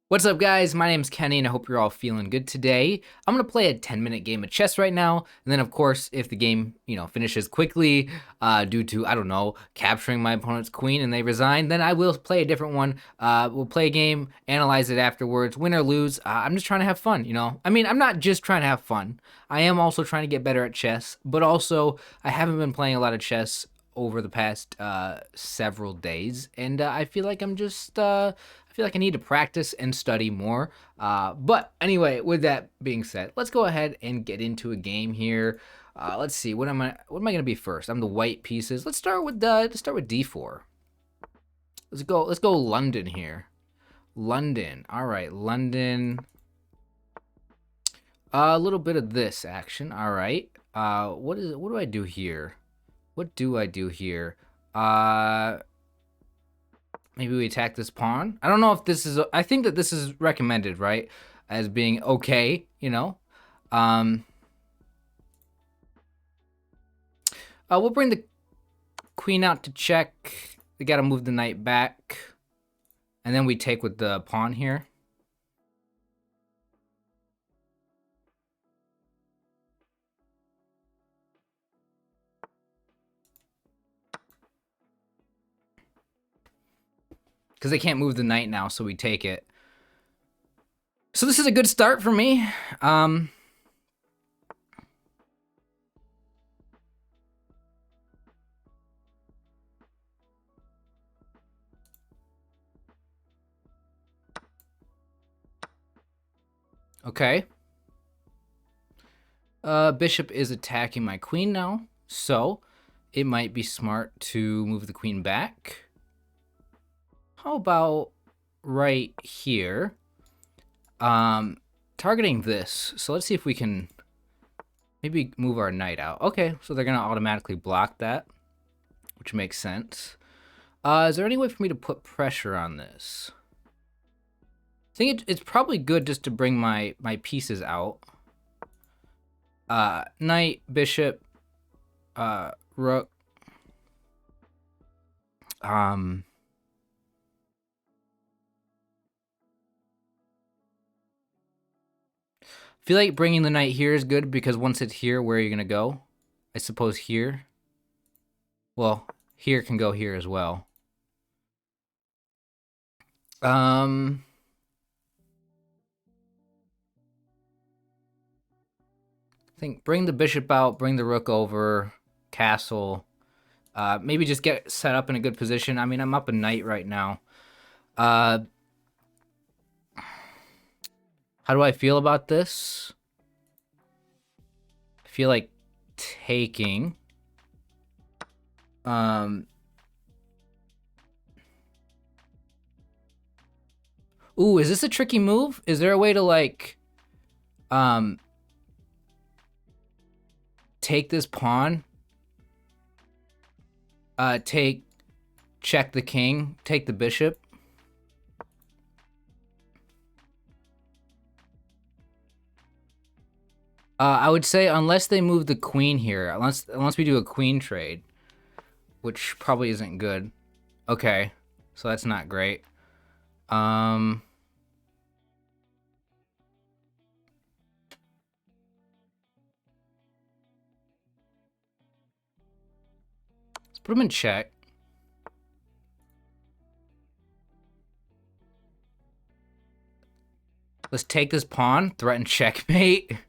What's up, guys? My name's Kenny, and I hope you're all feeling good today. I'm gonna play a 10-minute game of chess right now, and then, of course, if the game, finishes quickly, due to I don't know, capturing my opponent's queen and they resign, then I will play a different one. We'll play a game, analyze it afterwards, win or lose. I'm just trying to have fun, you know. I mean, I'm not just trying to have fun. I am also trying to get better at chess, but also I haven't been playing a lot of chess over the past several days, and I feel like I feel like I need to practice and study more. But anyway, with that being said, let's go ahead and get into a game here. Let's see. What am I gonna be first? I'm the white pieces. Let's start with d4. Let's go London here. London. All right, London. A little bit of this action. All right. What do I do here? What do I do here? Maybe we attack this pawn. I don't know if this is. I think that this is recommended, right, as being okay. Um, we'll bring the queen out to check. We gotta move the knight back, and then we take with the pawn here. Because they can't move the knight now, so we take it. So this is a good start for me. Okay. Bishop is attacking my queen now, so it might be smart to move the queen back. How about right here? Targeting this. So let's see if we can maybe move our knight out. Okay, so they're gonna automatically block that, which makes sense. Is there any way for me to put pressure on this? I think it's probably good just to bring my pieces out. Knight, bishop, rook. Feel like bringing the knight here is good because once it's here, where are you gonna go? I suppose here. Well, here can go here as well. I think bring the bishop out, bring the rook over, castle. Maybe just get set up in a good position. I mean, I'm up a knight right now. How do I feel about this? I feel like taking. Ooh, is this a tricky move? Is there a way to like, take this pawn? Check the king, take the bishop. I would say unless they move the queen here, unless we do a queen trade, which probably isn't good. Okay, so that's not great. Let's put him in check. Let's take this pawn, threaten checkmate.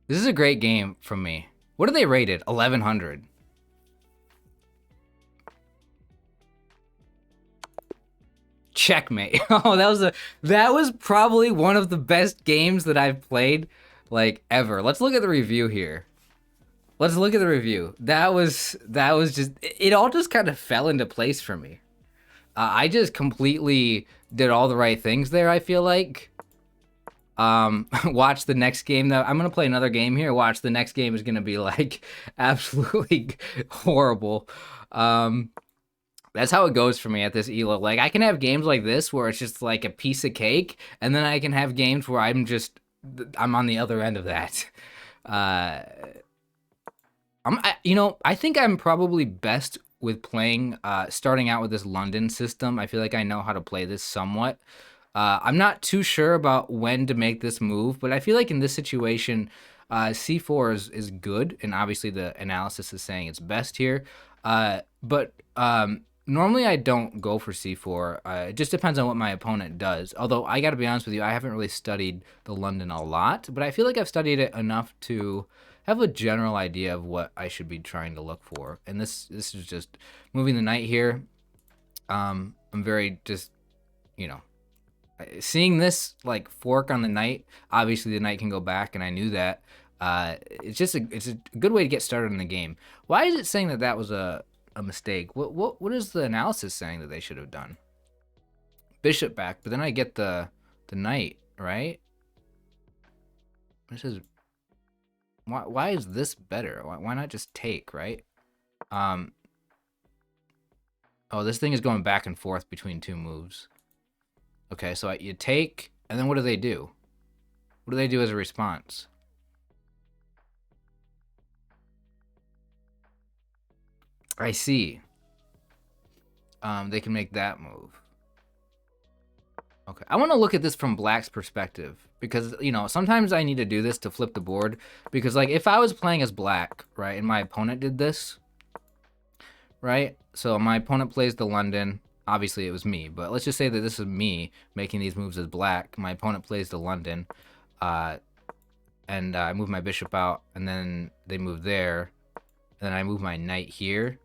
This is a great game from me. What are they rated? 1100. Checkmate. Oh, that was probably one of the best games that I've played like ever. Let's look at the review here. Let's look at the review. That was just it all just kind of fell into place for me. I just completely did all the right things there, I feel like. Watch the next game though. I'm gonna play another game here. Watch the next game is gonna be like absolutely horrible. That's how it goes for me at this elo. Like I can have games like this where it's just like a piece of cake, and then I can have games where I'm on the other end of that. I think I'm probably best with playing, starting out with this London system. I feel like I know how to play this somewhat. I'm not too sure about when to make this move, but I feel like in this situation, C4 is good, and obviously the analysis is saying it's best here. But normally I don't go for C4. It just depends on what my opponent does. Although I got to be honest with you, I haven't really studied the London a lot, but I feel like I've studied it enough to have a general idea of what I should be trying to look for. And this is just moving the knight here. I'm very just, you know, seeing this like fork on the knight. Obviously the knight can go back, and I knew that. It's a good way to get started in the game. Why is it saying that that was a mistake? What is the analysis saying that they should have done? Bishop back, but then I get the knight, right? This is why is this better? Why not just take, right? Um oh, this thing is going back and forth between two moves. Okay, so you take, and then what do they do? What do they do as a response? I see. They can make that move. Okay, I want to look at this from Black's perspective, because, you know, sometimes I need to do this to flip the board, because, like, if I was playing as Black, right, and my opponent did this, right? So my opponent plays the London. Obviously, it was me, but let's just say that this is me making these moves as Black. My opponent plays the London, and I move my bishop out, and then they move there, and then I move my knight here,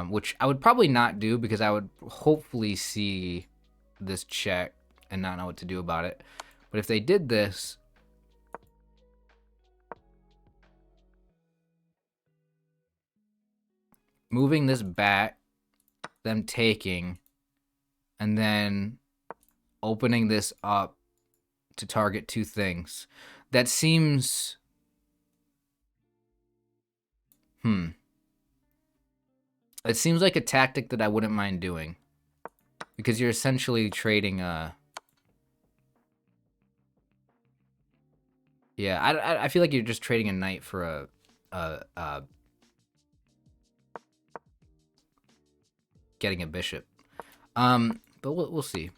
which I would probably not do, because I would hopefully see this check and not know what to do about it. But if they did this, moving this back, them taking, and then opening this up to target two things, that seems... It seems like a tactic that I wouldn't mind doing, because you're essentially trading yeah, I feel like you're just trading a knight for getting a bishop. But we'll see.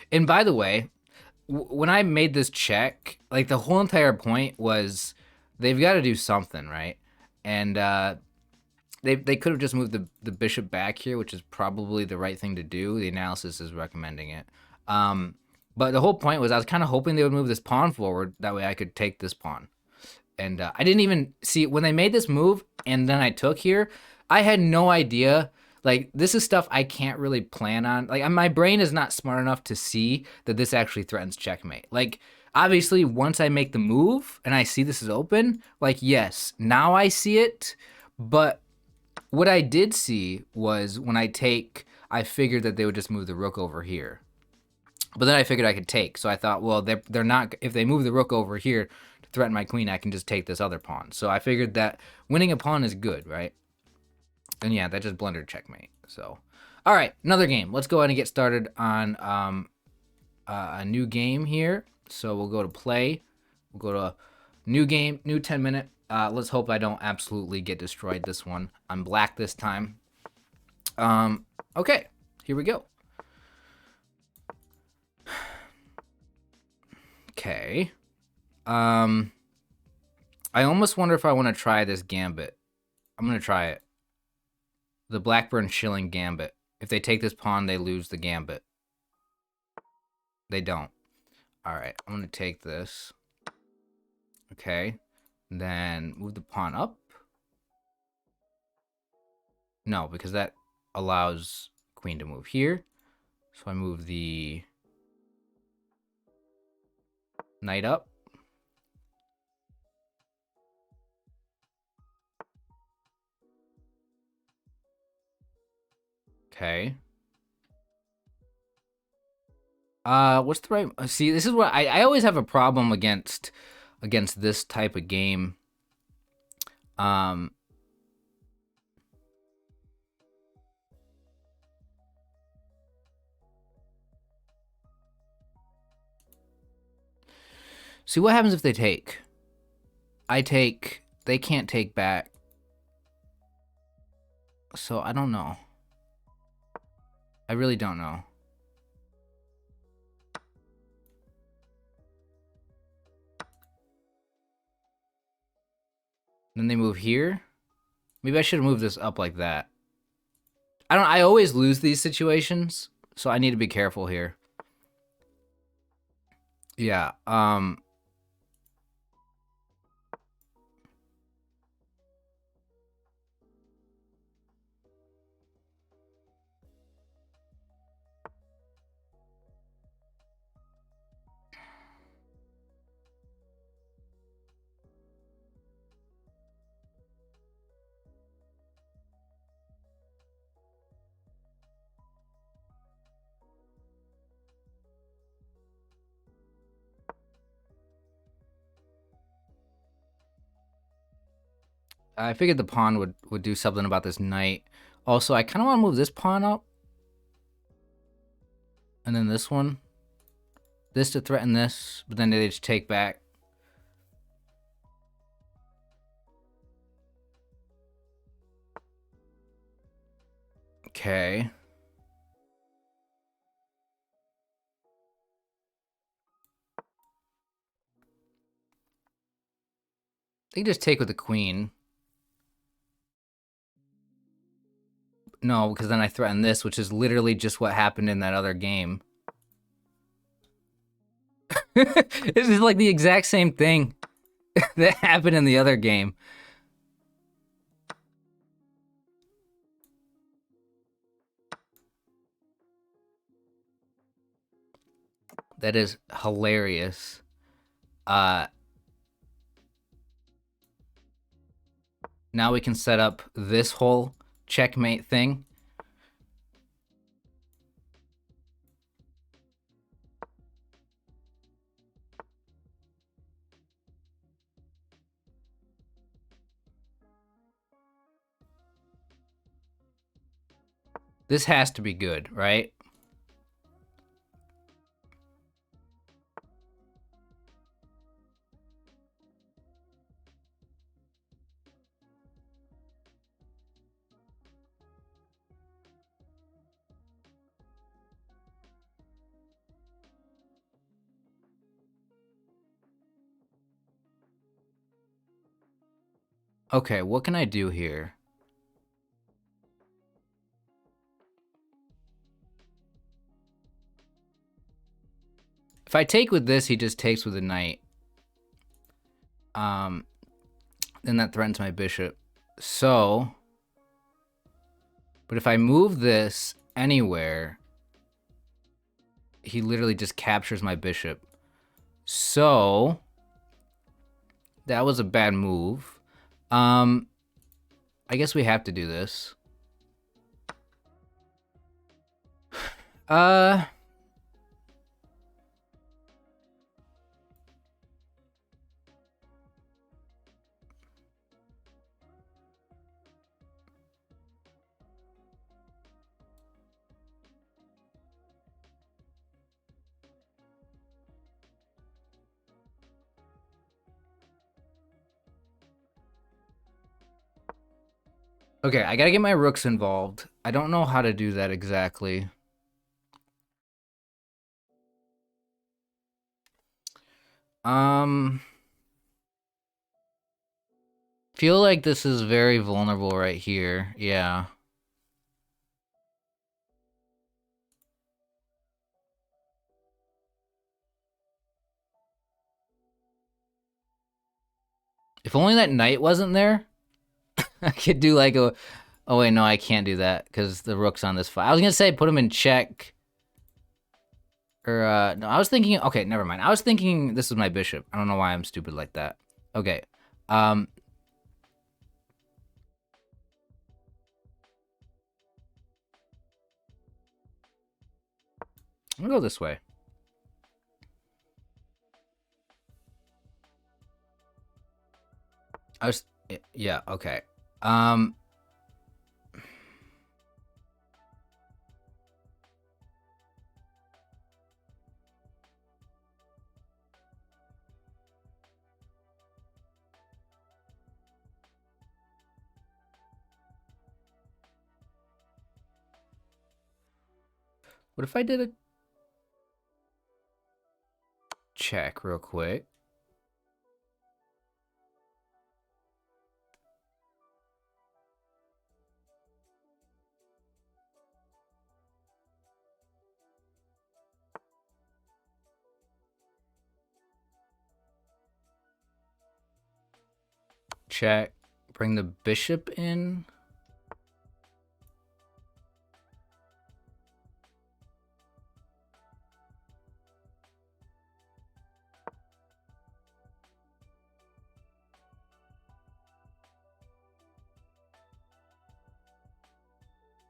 And by the way, when I made this check, like, the whole entire point was they've got to do something, right? And they could have just moved the bishop back here, which is probably the right thing to do. The analysis is recommending it. But the whole point was I was kind of hoping they would move this pawn forward. That way I could take this pawn. And I didn't even see when they made this move, and then I took here. I had no idea. Like, this is stuff I can't really plan on. Like, my brain is not smart enough to see that this actually threatens checkmate. Like, obviously, once I make the move and I see this is open, like, yes, now I see it. But what I did see was when I take, I figured that they would just move the rook over here. But then I figured I could take. So I thought, well, they're not, if they move the rook over here to threaten my queen, I can just take this other pawn. So I figured that winning a pawn is good, right? And yeah, that just blundered checkmate. So, all right, another game. Let's go ahead and get started on a new game here. So we'll go to play. We'll go to new game, new 10-minute. Let's hope I don't absolutely get destroyed this one. I'm Black this time. Okay, here we go. Okay. I almost wonder if I want to try this gambit. I'm going to try it. The Blackburn Shilling Gambit. If they take this pawn, they lose the gambit. They don't. All right, I'm going to take this. Okay. Then move the pawn up. No, because that allows queen to move here. So I move the knight up. Okay. What's the right... See, this is what I always have a problem against against this type of game. See what happens if they take. I take, they can't take back. So I don't know. I really don't know. Then they move here. Maybe I should have moved this up like that. I always lose these situations, so I need to be careful here. Yeah, I figured the pawn would do something about this knight. Also, I kind of want to move this pawn up. And then this one. This to threaten this, but then they just take back. Okay. They can just take with the queen. No, because then I threaten this, which is literally just what happened in that other game. This is like the exact same thing that happened in the other game. That is hilarious. Now we can set up this whole checkmate thing. This has to be good, right? Okay, what can I do here? If I take with this, he just takes with a knight. Then that threatens my bishop. So, but if I move this anywhere, he literally just captures my bishop. So, that was a bad move. I guess we have to do this. Okay, I gotta get my rooks involved. I don't know how to do that exactly. Feel like this is very vulnerable right here. Yeah. If only that knight wasn't there, I could do like a... Oh, wait, no, I can't do that because the rook's on this file. I was going to say put him in check. Or, no, I was thinking... Okay, never mind. I was thinking this was my bishop. I don't know why I'm stupid like that. Okay. I'm going to go this way. I was, yeah, okay. Um, what if I did a check real quick? Check. Bring the bishop in.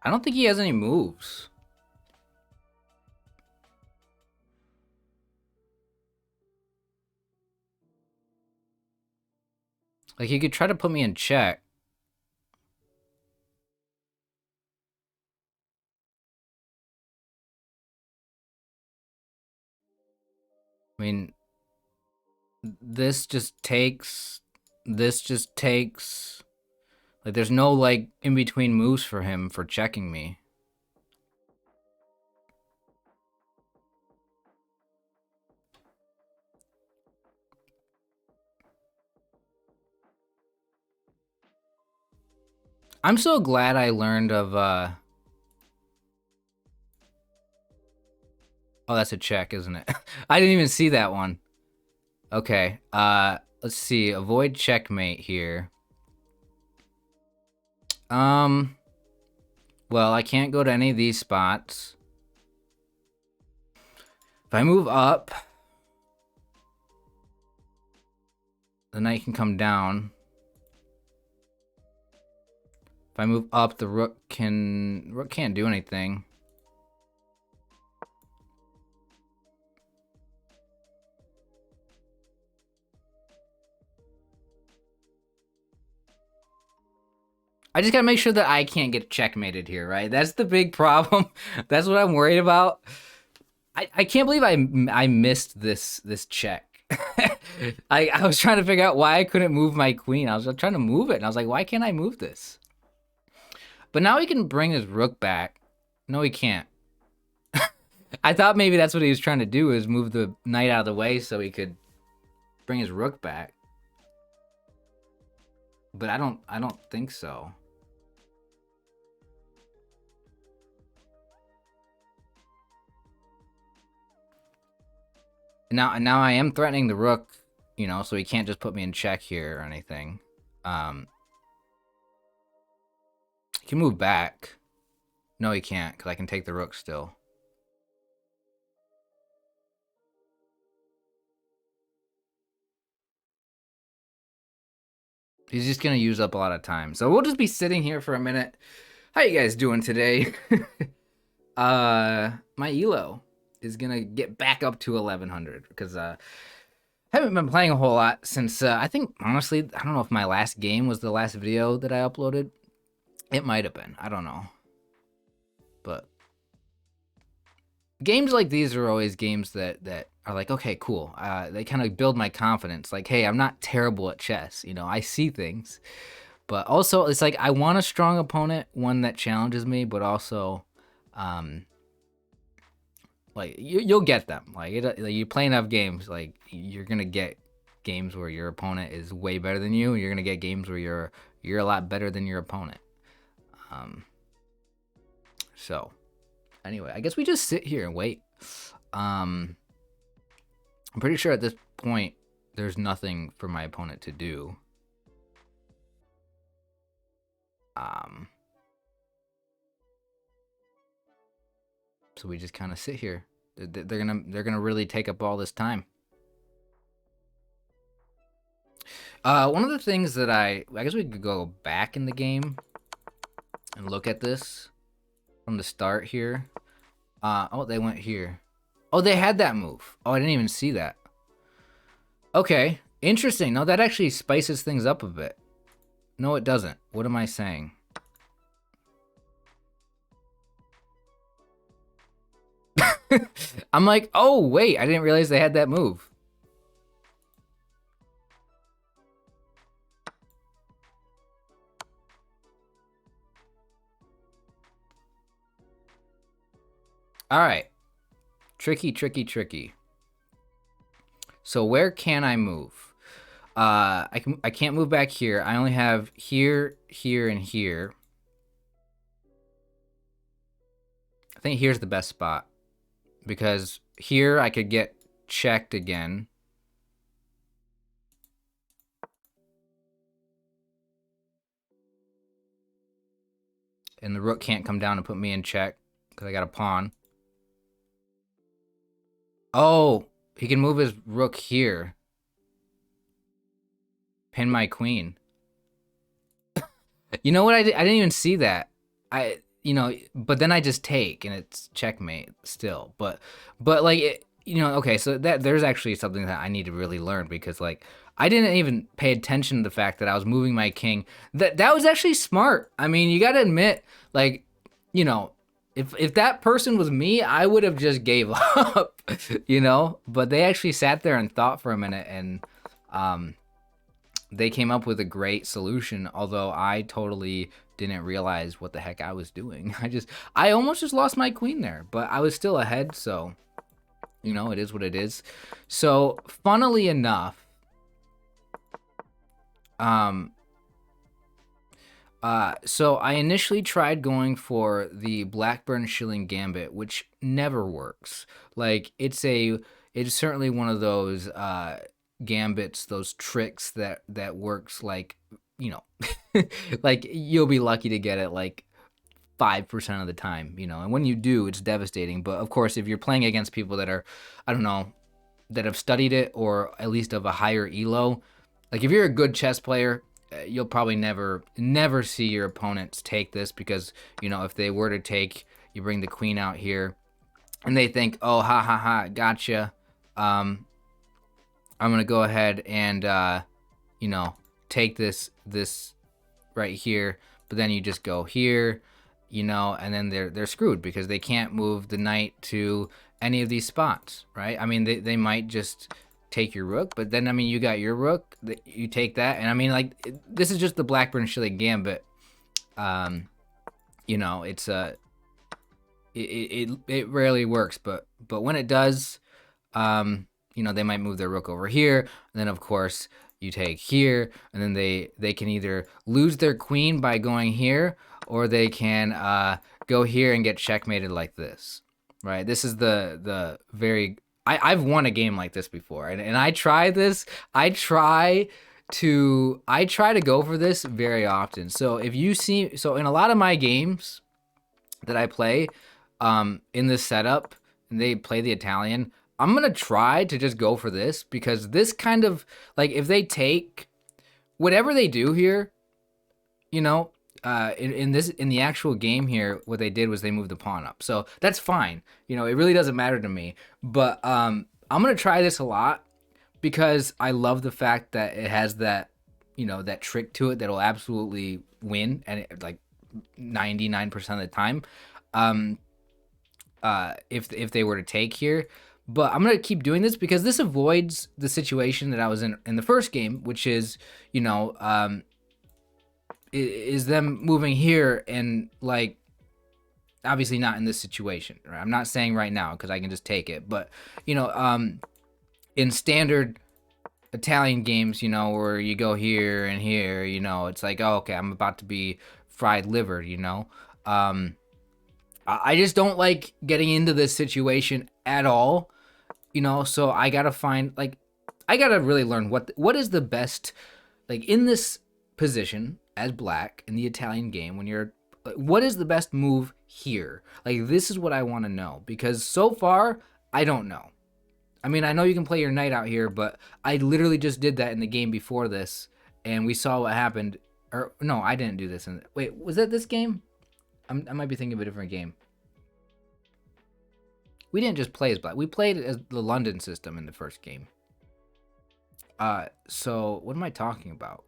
I don't think he has any moves. Like, he could try to put me in check. I mean, this just takes. This just takes. Like, there's no, like, in-between moves for him for checking me. I'm so glad I learned of, Oh, that's a check, isn't it? I didn't even see that one. Okay, let's see. Avoid checkmate here. Well, I can't go to any of these spots. If I move up, the knight can come down. If I move up, the rook can't do anything. I just gotta make sure that I can't get checkmated here, right? That's the big problem. That's what I'm worried about. I can't believe I missed this check. I was trying to figure out why I couldn't move my queen. I was trying to move it, and I was like, why can't I move this? But now he can bring his rook back. No, he can't. I thought maybe that's what he was trying to do, is move the knight out of the way so he could bring his rook back. But I don't think so. Now I am threatening the rook, you know, so he can't just put me in check here or anything. He can move back. No, he can't, because I can take the rook still. He's just gonna use up a lot of time. So we'll just be sitting here for a minute. How you guys doing today? My elo is gonna get back up to 1100 because I haven't been playing a whole lot since I think, honestly, I don't know if my last game was the last video that I uploaded. It might have been. I don't know. But games like these are always games that are like, okay, cool. They kind of build my confidence. Like, hey, I'm not terrible at chess. You know, I see things. But also, it's like I want a strong opponent, one that challenges me, but also, like you'll get them. Like you play enough games, like you're gonna get games where your opponent is way better than you. You're gonna get games where you're a lot better than your opponent. So anyway, I guess we just sit here and wait. I'm pretty sure at this point there's nothing for my opponent to do. So we just kind of sit here. They're gonna really take up all this time. One of the things that I guess we could go back in the game and look at this from the start here. Oh, they went here. Oh, they had that move. Oh, I didn't even see that. Okay. Interesting. No, that actually spices things up a bit. No, it doesn't. What am I saying? I'm like, oh, wait, I didn't realize they had that move. All right. Tricky, tricky, tricky. So where can I move? I can't move back here. I only have here, here, and here. I think here's the best spot because here I could get checked again. And the rook can't come down and put me in check because I got a pawn. Oh, he can move his rook here. Pin my queen. You know what? I didn't even see that. But then I just take and it's checkmate still. But like, okay, so that there's actually something that I need to really learn because like I didn't even pay attention to the fact that I was moving my king. That was actually smart. I mean, you got to admit, like, if that person was me, I would have just gave up, But they actually sat there and thought for a minute and they came up with a great solution, although I totally didn't realize what the heck I was doing. I almost just lost my queen there, but I was still ahead, so it is what it is. So, funnily enough, so I initially tried going for the Blackburne Shilling Gambit, which never works. Like it's certainly one of those gambits, those tricks that works like like you'll be lucky to get it like 5% of the time, and when you do, it's devastating. But of course, if you're playing against people that are, I don't know, that have studied it or at least of a higher elo, like if you're a good chess player, you'll probably never see your opponents take this because if they were to take, you bring the queen out here and they think, oh, ha ha ha, gotcha, I'm gonna go ahead and take this right here, but then you just go here, and then they're screwed because they can't move the knight to any of these spots, right? I mean, they might just take your rook, but then I mean you got your rook, you take that, and I mean like this is just the Blackburne Shilling Gambit. It's it rarely works, but when it does, they might move their rook over here, and then of course you take here, and then they can either lose their queen by going here, or they can go here and get checkmated like this, right? This is the very I've won a game like this before, and I try this. I try to go for this very often. So if you see, so in a lot of my games that I play, in this setup, and they play the Italian, I'm gonna try to just go for this because this kind of like if they take whatever they do here, in the actual game here, what they did was they moved the pawn up, so that's fine. It really doesn't matter to me. But I'm gonna try this a lot because I love the fact that it has that that trick to it that'll absolutely win, and like 99% of the time, if they were to take here. But I'm gonna keep doing this because this avoids the situation that I was in the first game, which is is them moving here and like obviously not in this situation, right? I'm not saying right now because I can just take it, but in standard Italian games, where you go here and here, it's like, oh, okay, I'm about to be fried liver, I just don't like getting into this situation at all, so I gotta find, like, I gotta really learn what is the best, like, in this position as black in the Italian game, when you're, what is the best move here? Like, this is what I want to know, because so far I don't know. I mean, I know you can play your knight out here, but I literally just did that in the game before this, and we saw what happened. Or no, I didn't do this. Wait, was that this game? I might be thinking of a different game. We didn't just play as black. We played as the London system in the first game. So what am I talking about?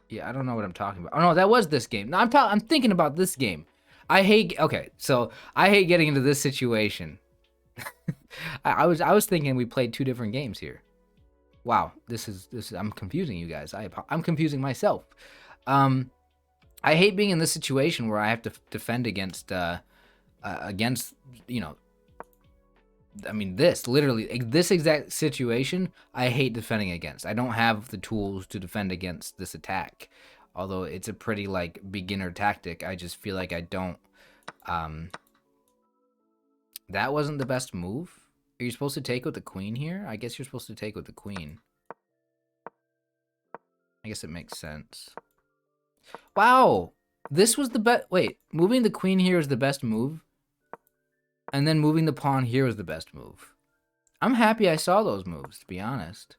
Yeah, I don't know what I'm talking about. Oh no, that was this game. No, I'm thinking about this game. Okay, so I hate getting into this situation. I was thinking we played two different games here. Wow, this is I'm confusing you guys. I'm confusing myself. Um, I hate being in this situation where I have to defend against you know I mean, this exact situation, I hate defending against. I don't have the tools to defend against this attack. Although it's a pretty, like, beginner tactic, I just feel like I don't. Um, that wasn't the best move. Are you supposed to take with the queen here? I guess you're supposed to take with the queen. I guess it makes sense. Wow! This was the best. Wait, moving the queen here is the best move? And then moving the pawn here was the best move. I'm happy I saw those moves, to be honest.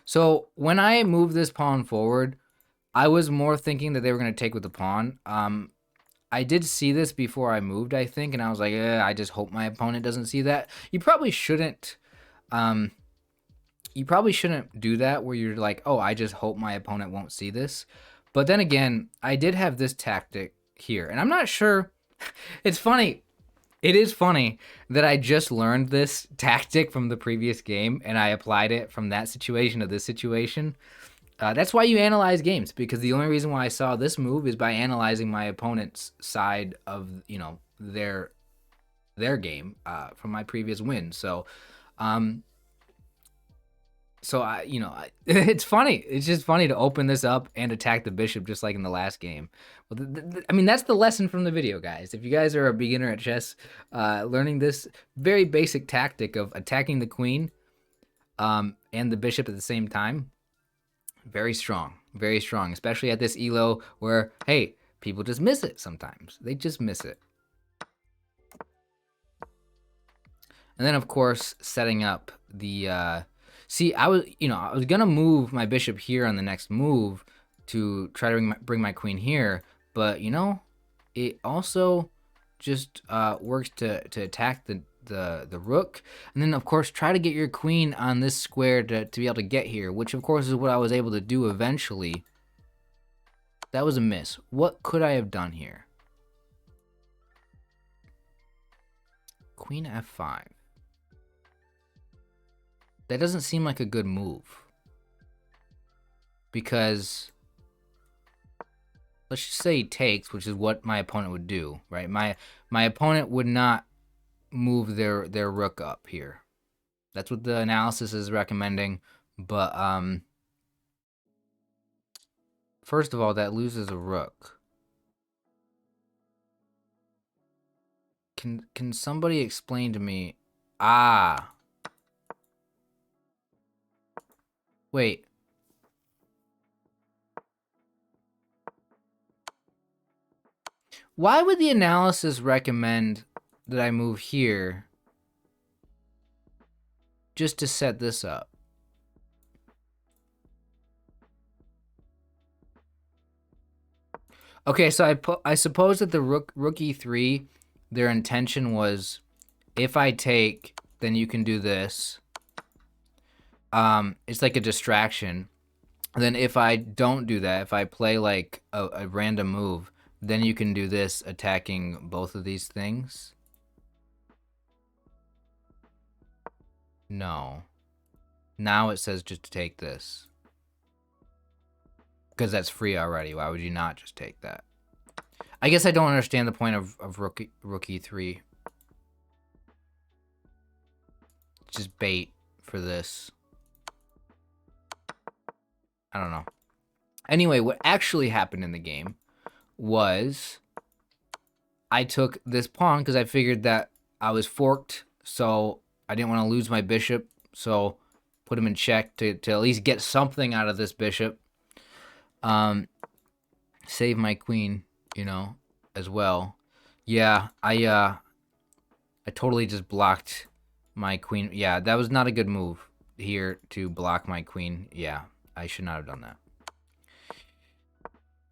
So when I moved this pawn forward, I was more thinking that they were going to take with the pawn. I did see this before I moved, I think, and I was like, I just hope my opponent doesn't see that. You probably shouldn't. You probably shouldn't do that where you're like, oh, I just hope my opponent won't see this. But then again, I did have this tactic here, and I'm not sure. It's funny. It is funny that I just learned this tactic from the previous game and I applied it from that situation to this situation. That's why you analyze games, because the only reason why I saw this move is by analyzing my opponent's side of their game from my previous win. Um, it's funny. It's just funny to open this up and attack the bishop just like in the last game. Well, I mean, that's the lesson from the video, guys. If you guys are a beginner at chess, learning this very basic tactic of attacking the queen and the bishop at the same time, very strong, especially at this elo where, hey, people just miss it sometimes. They just miss it. And then, of course, setting up the... See, I was gonna move my bishop here on the next move to try to bring my queen here, but it also just works to attack the rook, and then of course try to get your queen on this square to be able to get here, which of course is what I was able to do eventually. That was a miss. What could I have done here? Queen f5. That doesn't seem like a good move. Because let's just say he takes, which is what my opponent would do, right? My opponent would not move their rook up here. That's what the analysis is recommending, but first of all, that loses a rook. Can somebody explain to me? Wait. Why would the analysis recommend that I move here just to set this up? Okay, so I suppose that the rook e3, their intention was, if I take, then you can do this. It's like a distraction. And then if I don't do that, if I play like a random move, then you can do this, attacking both of these things. No. Now it says just to take this. Because that's free already. Why would you not just take that? I guess I don't understand the point of rook e3. It's just bait for this. I don't know. Anyway, what actually happened in the game was I took this pawn because I figured that I was forked, so I didn't want to lose my bishop, so put him in check to at least get something out of this bishop. Save my queen, as well. Yeah, I totally just blocked my queen. Yeah, that was not a good move here to block my queen. Yeah, I should not have done that.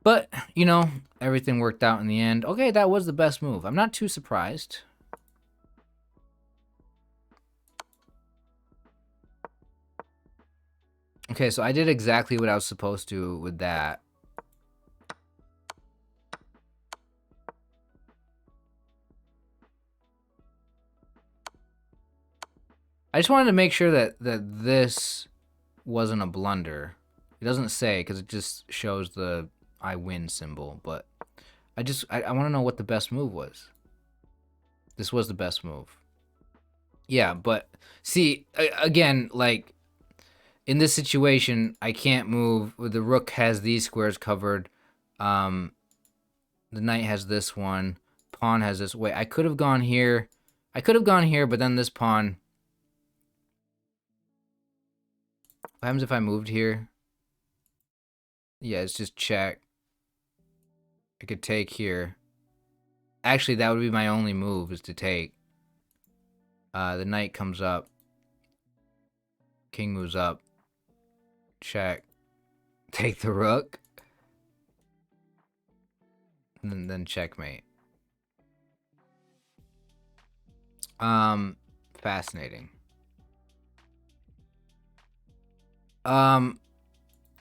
But, everything worked out in the end. Okay, that was the best move. I'm not too surprised. Okay, so I did exactly what I was supposed to with that. I just wanted to make sure that this wasn't a blunder. It doesn't say because it just shows the I win symbol, but I want to know what the best move was. This was the best move. Yeah, but see, again, like in this situation, I can't move. The rook has these squares covered. Um, the knight has this one. Pawn has this. Wait, I could have gone here. I could have gone here, but then this pawn. What happens if I moved here? Yeah, it's just check. I could take here. Actually, that would be my only move, is to take. The knight comes up. King moves up. Check. Take the rook. And then checkmate. Fascinating.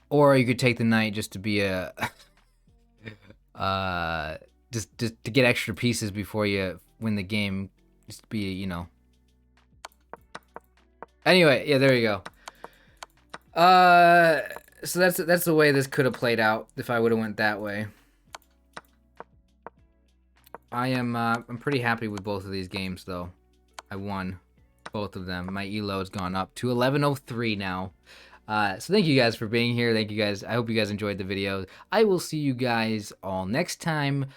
Or you could take the knight just to be a just to get extra pieces before you win the game. Just to be, you know. Anyway, yeah, there you go. So that's the way this could have played out if I would have went that way. I'm pretty happy with both of these games though. I won both of them. My elo has gone up to 1103 now. So thank you guys for being here. Thank you guys. I hope you guys enjoyed the video. I will see you guys all next time.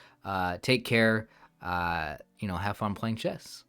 Take care. Have fun playing chess.